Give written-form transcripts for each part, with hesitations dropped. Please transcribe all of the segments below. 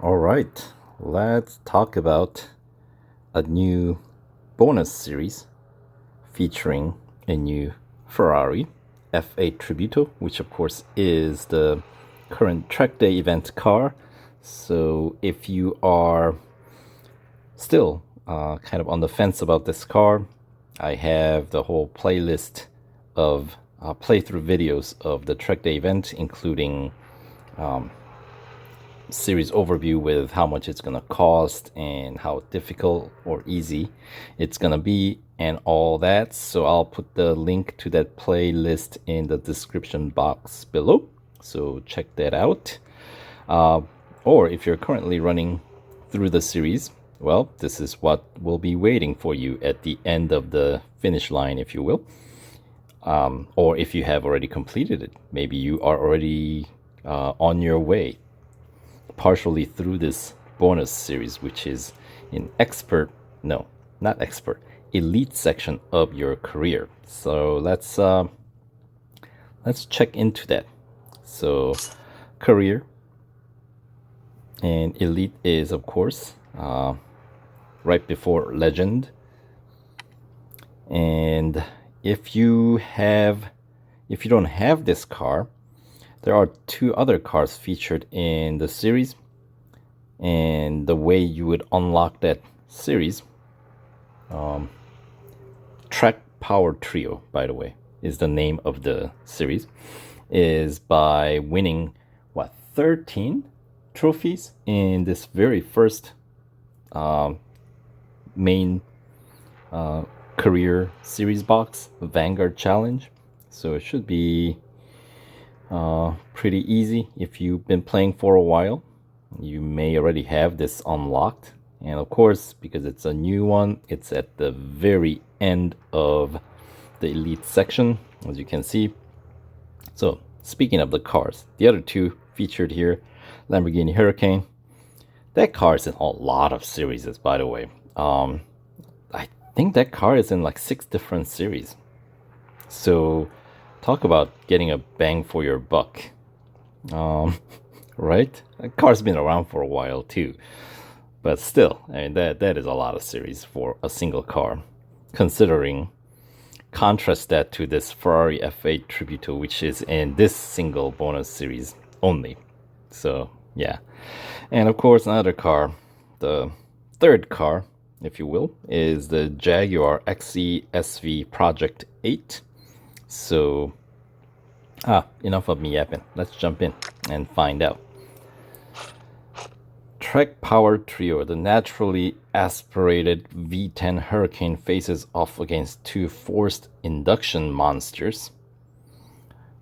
All right, let's talk about a new bonus series featuring a new Ferrari F8 Tributo, which of course is the current track day event car. So if you are still kind of on the fence about this car, I have the whole playlist of playthrough videos of the track day event, including series overview with how much it's going to cost and how difficult or easy it's going to be and all that. So I'll put the link to that playlist in the description box below, so check that out. Or if you're currently running through the series, well, this is what will be waiting for you at the end of the finish line, if you will. Or if you have already completed it, maybe you are already on your way partially through this bonus series, which is in elite section of your career. So let's check into that. So career and elite is of course right before legend. And if you don't have this car, there are two other cars featured in the series, and the way you would unlock that series, Track Power Trio, by the way, is the name of the series, is by winning 13 trophies in this very first main career series box, Vanguard Challenge. So it should be pretty easy. If you've been playing for a while, you may already have this unlocked. And of course, because it's a new one, it's at the very end of the elite section, as you can see. So speaking of the cars, the other two featured here, Lamborghini Huracán. That car is in a lot of series, by the way. I think that car is in like 6 different series. So talk about getting a bang for your buck. Right? The car's been around for a while too. But still, I mean, that is a lot of series for a single car. Considering, contrast that to this Ferrari F8 Tributo, which is in this single bonus series only. So, yeah. And of course, another car, the third car, if you will, is the Jaguar XE-SV Project 8. So, enough of me yapping. Let's jump in and find out. Track Power Trio, the naturally aspirated V10 Huracán faces off against two forced induction monsters,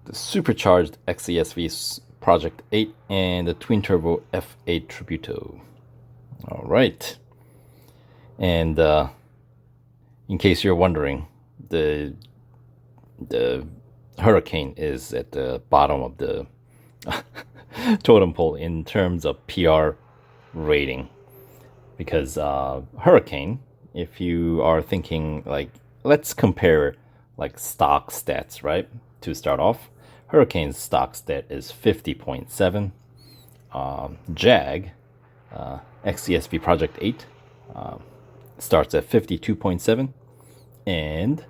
the supercharged XE-SV Project 8 and the twin-turbo F8 Tributo. All right. And in case you're wondering, the Huracán is at the bottom of the totem pole in terms of PR rating, because Huracán, if you are thinking like, let's compare like stock stats, right? To start off, Huracán's stock stat is 50.7. Jag XESV Project 8 starts at 52.7, and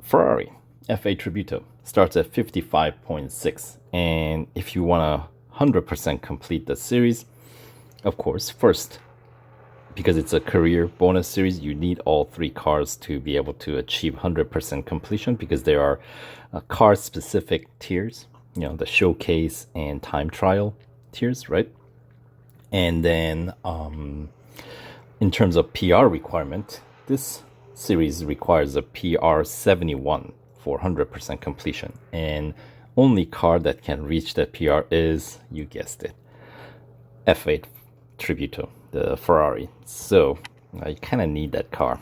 Ferrari F8 Tributo starts at 55.6. And if you want to 100% complete the series, of course, first, because it's a career bonus series, you need all 3 cars to be able to achieve 100% completion, because there are car specific tiers, the showcase and time trial tiers, right? And then in terms of PR requirement, this series requires a PR 71 for 100% completion, and only car that can reach that PR is, you guessed it, F8 Tributo, the Ferrari. So I kind of need that car,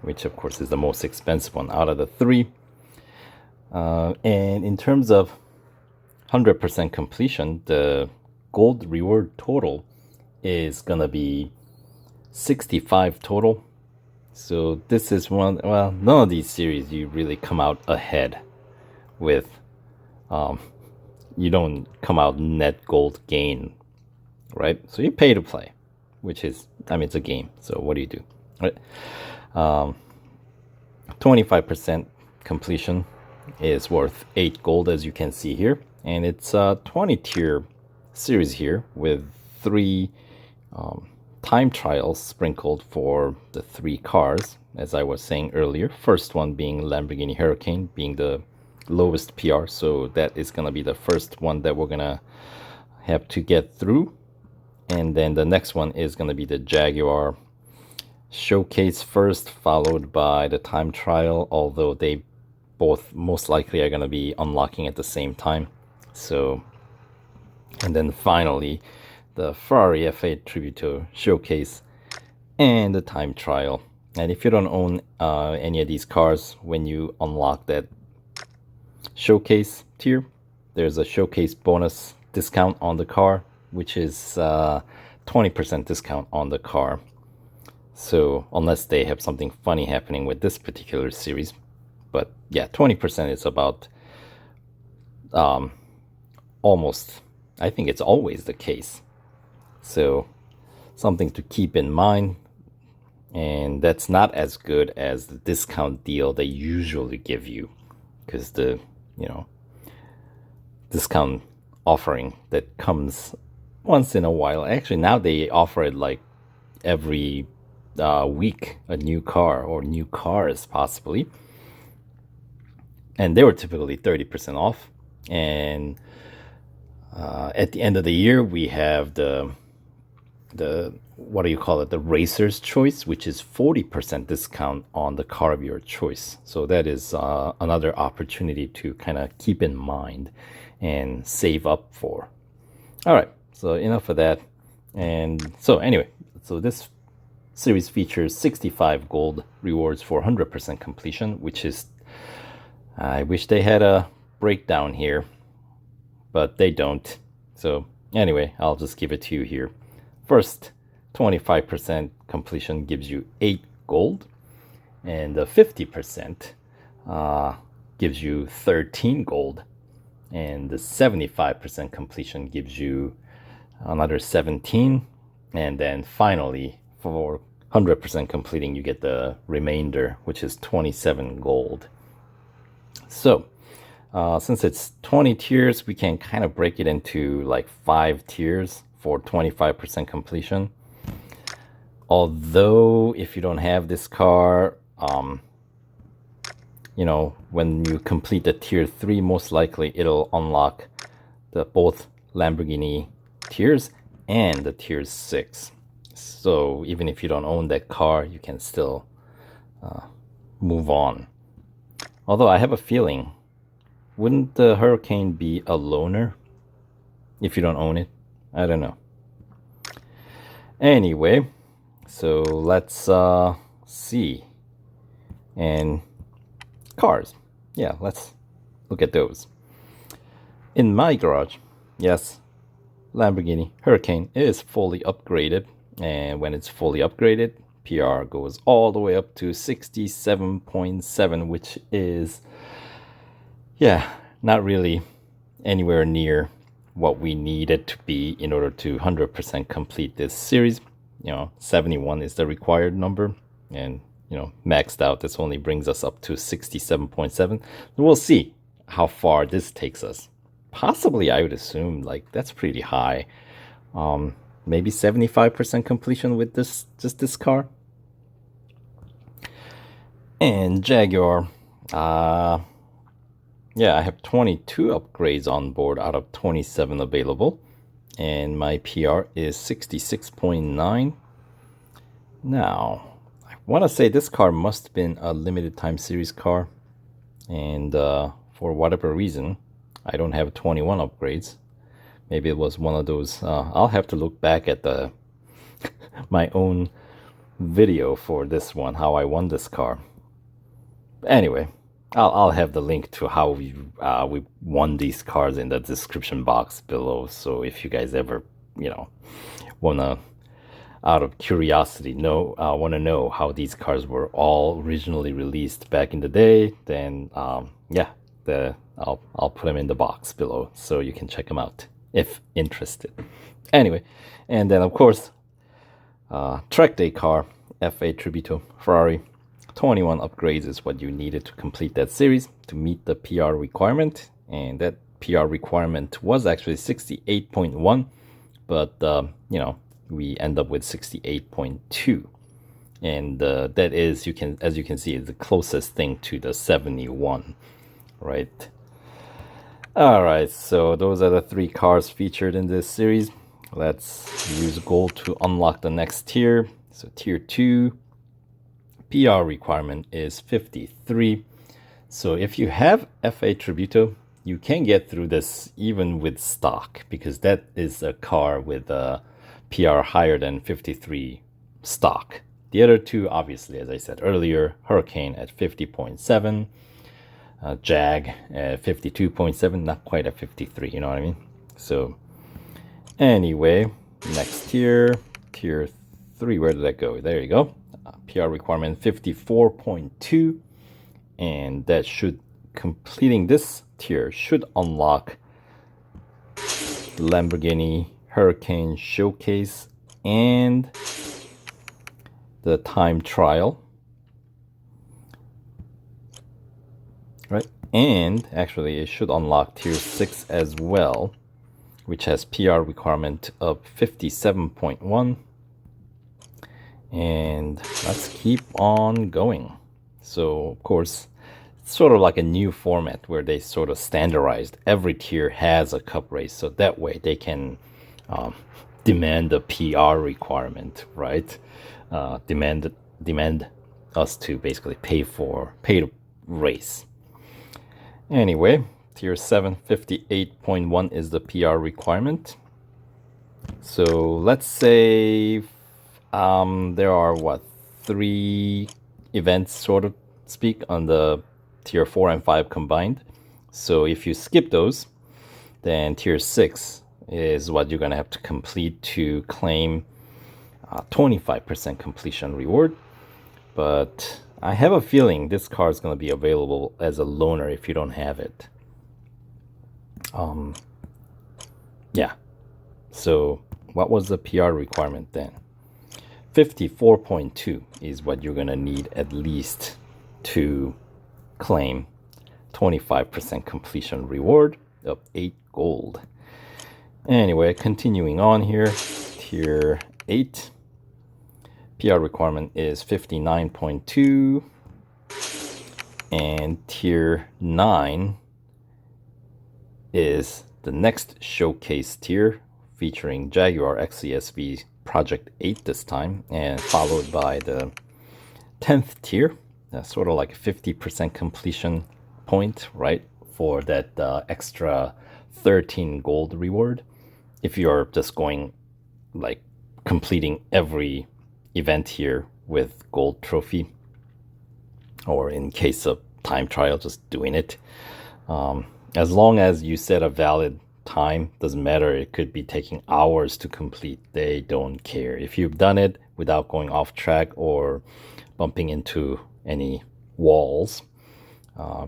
which of course is the most expensive one out of the 3. And in terms of 100% completion, the gold reward total is gonna be 65 total. So this is none of these series you really come out ahead with. You don't come out net gold gain right? So you pay to play, which is, I mean, it's a game. So what do you do, right? 25% completion is worth 8 gold, as you can see here. And it's a 20 tier series here with 3 time trials sprinkled for the 3 cars, as I was saying earlier. First one being Lamborghini Huracán, being the lowest PR. So that is going to be the first one that we're going to have to get through. And then the next one is going to be the Jaguar showcase first, followed by the time trial, although they both most likely are going to be unlocking at the same time. So, and then finally the Ferrari F8 Tributo showcase and the time trial. And if you don't own any of these cars, when you unlock that showcase tier, there's a showcase bonus discount on the car, which is 20% discount on the car. So unless they have something funny happening with this particular series, but yeah, 20% is about almost, I think it's always the case. So something to keep in mind. And that's not as good as the discount deal they usually give you, because the, you know, discount offering that comes once in a while. Actually, now they offer it like every week, a new car or new cars possibly. And they were typically 30% off. And at the end of the year, we have the what do you call it? The Racer's Choice, which is 40% discount on the car of your choice. So that is another opportunity to kind of keep in mind and save up for. All right, so enough of that. And so anyway, so this series features 65 gold rewards for 100% completion, which is, I wish they had a breakdown here, but they don't. So anyway, I'll just give it to you here. First, 25% completion gives you 8 gold, and the 50% gives you 13 gold, and the 75% completion gives you another 17, and then finally for 100% completing you get the remainder, which is 27 gold. So since it's 20 tiers, we can kind of break it into like 5 tiers for 25% completion. Although if you don't have this car, you know, when you complete the tier 3, most likely it'll unlock the both Lamborghini tiers and the tier 6. So even if you don't own that car, you can still move on. Although I have a feeling, wouldn't the Huracán be a loaner if you don't own it? I don't know. Anyway, so let's see. And cars. Yeah, let's look at those. In my garage, yes, Lamborghini Huracán is fully upgraded. And when it's fully upgraded, PR goes all the way up to 67.7, which is, yeah, not really anywhere near what we need it to be in order to 100% complete this series. You know, 71 is the required number, and you know, maxed out, this only brings us up to 67.7. We'll see how far this takes us. Possibly, I would assume, like, that's pretty high. Maybe 75% completion with just this car. And Jaguar, yeah, I have 22 upgrades on board out of 27 available, and my PR is 66.9. Now, I want to say this car must have been a limited time series car, and for whatever reason, I don't have 21 upgrades. Maybe it was one of those. I'll have to look back at the my own video for this one, how I won this car. Anyway, I'll have the link to how we won these cars in the description box below. So if you guys ever, you know, wanna, out of curiosity, want to know how these cars were all originally released back in the day, then yeah, I'll put them in the box below so you can check them out. if interested. Anyway, and then of course, track day car, F8 Tributo Ferrari. 21 upgrades is what you needed to complete that series to meet the PR requirement, and that PR requirement was actually 68.1, but we end up with 68.2, and that is, as you can see, is the closest thing to the 71, right? All right, so those are the 3 cars featured in this series. Let's use gold to unlock the next tier. So tier 2 PR requirement is 53. So if you have F8 Tributo, you can get through this even with stock, because that is a car with a PR higher than 53 stock. The other 2, obviously, as I said earlier, Huracán at 50.7, Jag at 52.7, not quite at 53, you know what I mean? So anyway, next tier, tier 3, where did that go? There you go. PR requirement 54.2, and that should, completing this tier should unlock Lamborghini Huracán Showcase and the time trial, right? And actually it should unlock tier 6 as well, which has PR requirement of 57.1. And let's keep on going. So of course, it's sort of like a new format where they sort of standardized. Every tier has a cup race, so that way they can demand a PR requirement, right? Demand us to basically pay to race. Anyway, tier 7, 58.1 is the PR requirement. So let's say there are 3 events, sort of speak, on the tier 4 and 5 combined. So if you skip those, then tier 6 is what you're gonna have to complete to claim 25% completion reward. But I have a feeling this car is gonna be available as a loaner if you don't have it. Yeah. So what was the PR requirement then? 54.2 is what you're gonna need at least to claim 25% completion reward of 8 gold. Anyway, continuing on here, tier 8 PR requirement is 59.2, and tier 9 is the next showcase tier, featuring Jaguar XCSV Project 8 this time, and followed by the 10th tier. That's sort of like a 50% completion point, right, for that extra 13 gold reward. If you're just going, like, completing every event here with gold trophy, or in case of time trial, just doing it. As long as you set a valid time, doesn't matter, it could be taking hours to complete, they don't care. If you've done it without going off track or bumping into any walls,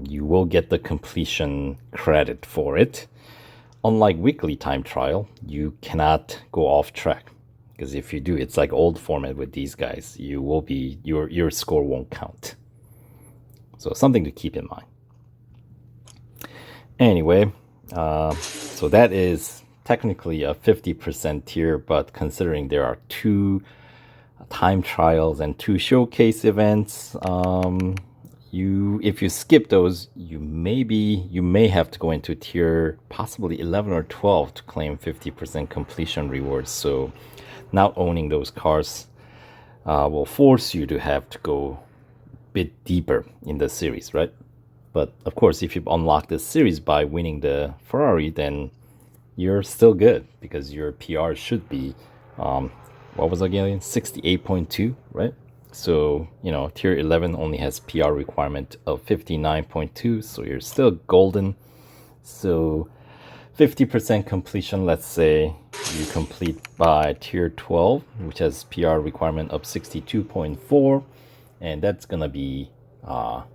you will get the completion credit for it. Unlike weekly time trial, you cannot go off track, because if you do, it's like old format with these guys, you will be, your score won't count. So something to keep in mind. Anyway, so that is technically a 50% tier, but considering there are 2 time trials and 2 showcase events, if you skip those, you may have to go into tier possibly 11 or 12 to claim 50% completion rewards. So not owning those cars will force you to have to go a bit deeper in the series, right? But of course, if you unlock this series by winning the Ferrari, then you're still good, because your PR should be, what was it again? 68.2, right? So, tier 11 only has PR requirement of 59.2, so you're still golden. So 50% completion, let's say you complete by tier 12, which has PR requirement of 62.4, and that's gonna be, well,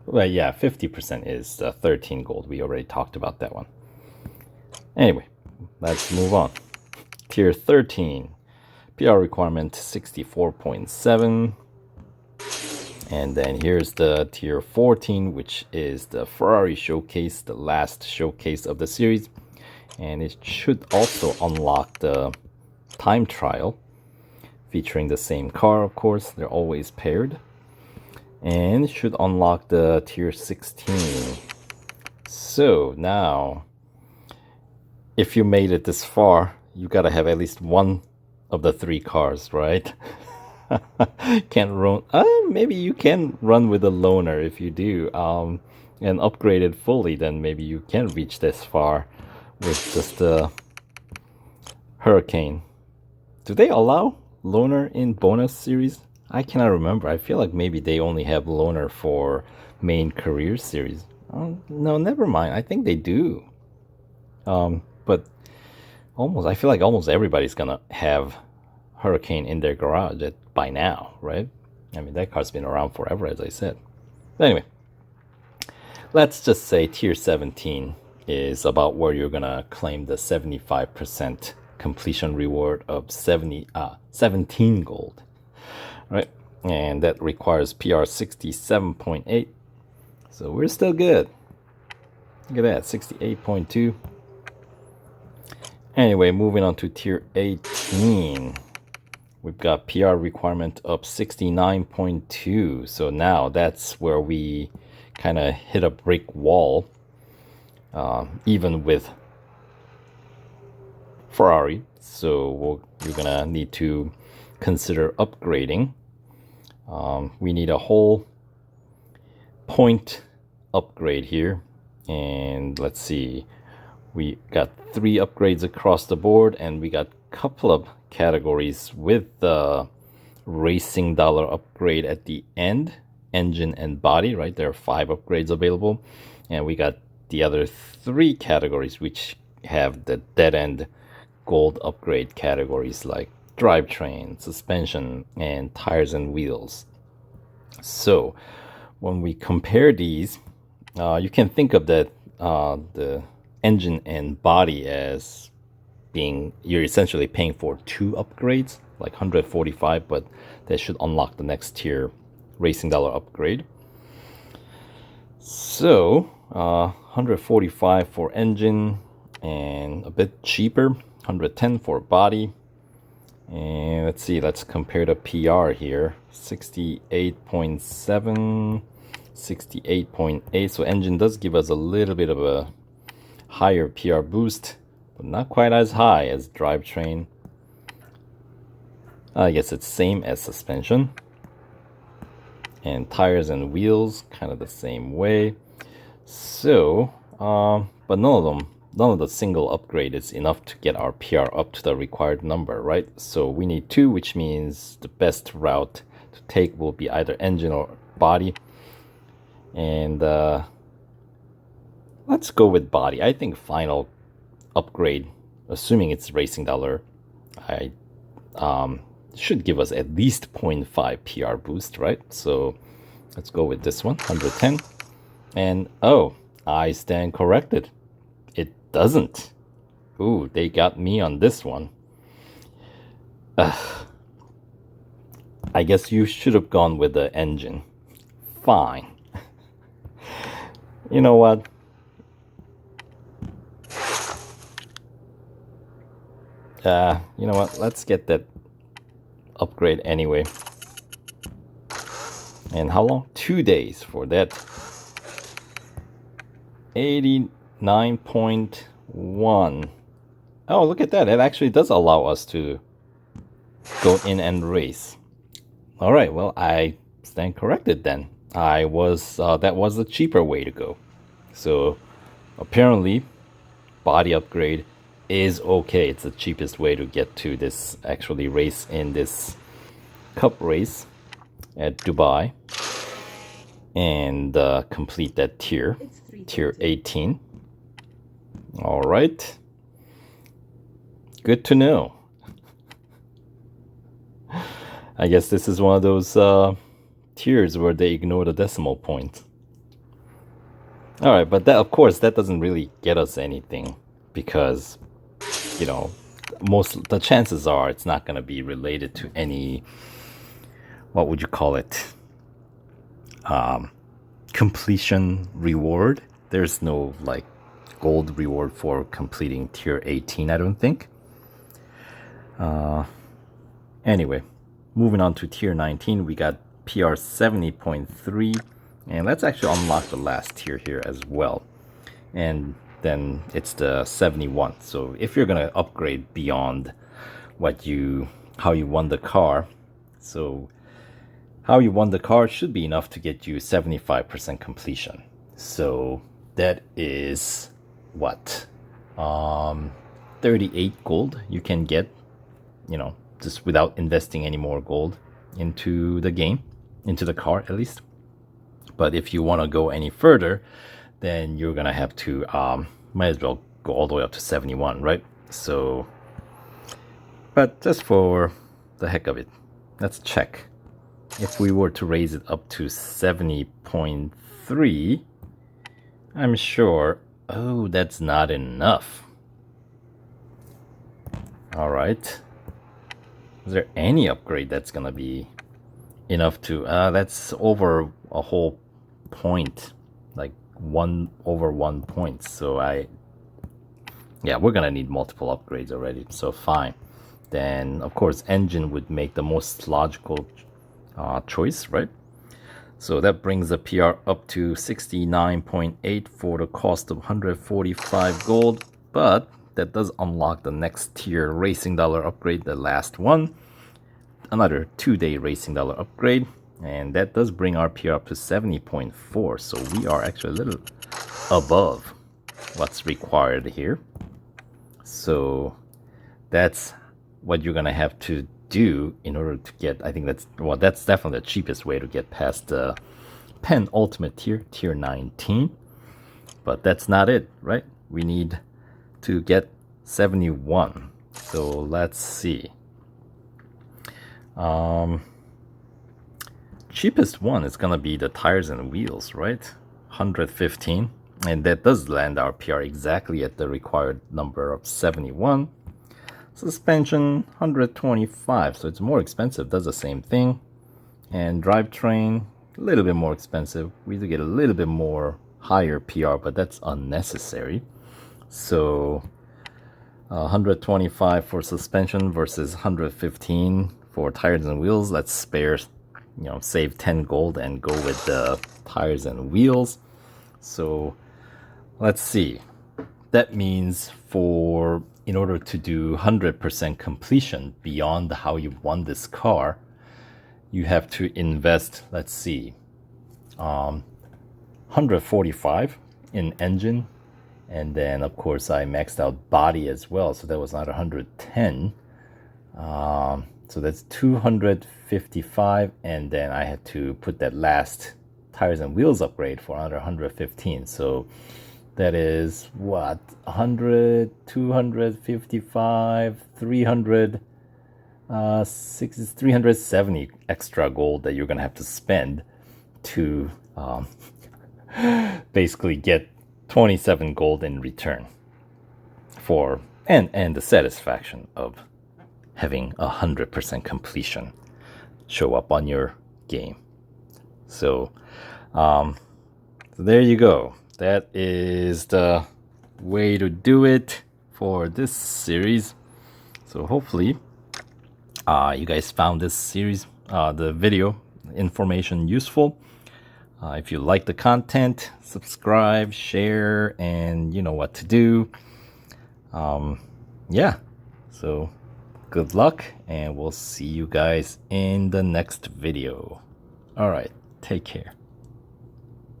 yeah, 50% is 13 gold. We already talked about that one. Anyway, let's move on. Tier 13, PR requirement 64.7. And then here's the tier 14, which is the Ferrari showcase, the last showcase of the series. And it should also unlock the time trial, featuring the same car, of course. They're always paired. And it should unlock the tier 16. So now, if you made it this far, you gotta have at least one of the 3 cars, right? Can't run. Maybe you can run with a loaner if you do, and upgrade it fully. Then maybe you can reach this far with just the Huracán. Do they allow loaner in bonus series? I cannot remember. I feel like maybe they only have loaner for main career series. No, never mind. I think they do. But I feel like almost everybody's gonna have Huracán in their garage by now, right? I mean, that car's been around forever, as I said. But anyway, let's just say tier 17 is about where you're gonna claim the 75% completion reward of 17 gold, right? And that requires PR 67.8. So we're still good. Look at that, 68.2. Anyway, moving on to tier 18. We've got PR requirement of 69.2. So now that's where we kind of hit a brick wall, even with Ferrari. So you're going to need to consider upgrading. We need a whole point upgrade here. And let's see. We got 3 upgrades across the board, and we got a couple of categories with the racing dollar upgrade at the end, engine and body, right? There are 5 upgrades available, and we got the other 3 categories which have the dead end gold upgrade categories like drivetrain, suspension, and tires and wheels. So when we compare these, you can think of that the engine and body as being, you're essentially paying for 2 upgrades, like 145, but that should unlock the next tier racing dollar upgrade. So 145 for engine and a bit cheaper, 110 for body. And let's see, let's compare the PR here. 68.7, 68.8. So engine does give us a little bit of a higher PR boost, but not quite as high as drivetrain. I guess it's same as suspension. And tires and wheels, kind of the same way. So, but none of the single upgrade is enough to get our PR up to the required number, right? So we need 2, which means the best route to take will be either engine or body. And let's go with body. I think final upgrade, assuming it's racing dollar, should give us at least 0.5 PR boost, right? So let's go with this one, 110. And oh, I stand corrected. It doesn't. Ooh, they got me on this one. I guess you should have gone with the engine. Fine. You know what? You know what? Let's get that upgrade anyway. And how long? 2 days for that. 89.1. Oh, look at that. It actually does allow us to go in and race. All right, well, I stand corrected then. That was the cheaper way to go. So apparently body upgrade is okay. It's the cheapest way to get to this, actually race in this cup race at Dubai and complete that tier 18. All right, good to know. I guess this is one of those tiers where they ignore the decimal point. All right, but that, of course, that doesn't really get us anything. because, you know, the chances are it's not going to be related to any, what would you call it, completion reward. There's no like gold reward for completing tier 18, I don't think. Anyway, moving on to tier 19, we got PR 70.3, and let's actually unlock the last tier here as well. And then it's the 71. So if you're gonna upgrade beyond how you won the car, so how you won the car should be enough to get you 75% completion. So that is what, 38 gold you can get, you know, just without investing any more gold into the game, into the car at least. But if you want to go any further, then you're gonna have to might as well go all the way up to 71, right? So, but just for the heck of it, let's check. If we were to raise it up to 70.3, I'm sure, oh, that's not enough. All right. Is there any upgrade that's gonna be enough to, that's over a whole point, like over 1 point. So yeah, we're gonna need multiple upgrades already, so fine. Then of course engine would make the most logical choice, right? So that brings the PR up to 69.8 for the cost of 145 gold, but that does unlock the next tier racing dollar upgrade, the last one, another 2-day racing dollar upgrade, and that does bring our PR up to 70.4. So we are actually a little above what's required here. So that's what you're gonna have to do in order to get, I think that's definitely the cheapest way to get past the penultimate tier, tier 19. But that's not it, right? We need to get 71. So let's see. Cheapest one is gonna be the tires and wheels, right? 115, and that does land our PR exactly at the required number of 71. Suspension 125, so it's more expensive, does the same thing. And drivetrain a little bit more expensive. We do get a little bit more higher PR, but that's unnecessary. So 125 for suspension versus 115 for tires and wheels. Let's save 10 gold and go with the tires and wheels. So let's see. That means in order to do 100% completion beyond how you won this car, you have to invest, let's see, 145 in engine. And then, of course, I maxed out body as well. So that was not 110. So that's 255. And then I had to put that last tires and wheels upgrade for another 115. So that is what? 100, 255, 300, 370 extra gold that you're going to have to spend to basically get 27 gold in return for and the satisfaction of having 100% completion show up on your game. So there you go. That is the way to do it for this series. So hopefully you guys found this series, the video information useful. If you like the content, subscribe, share, and you know what to do. Yeah, so good luck, and we'll see you guys in the next video. All right, take care.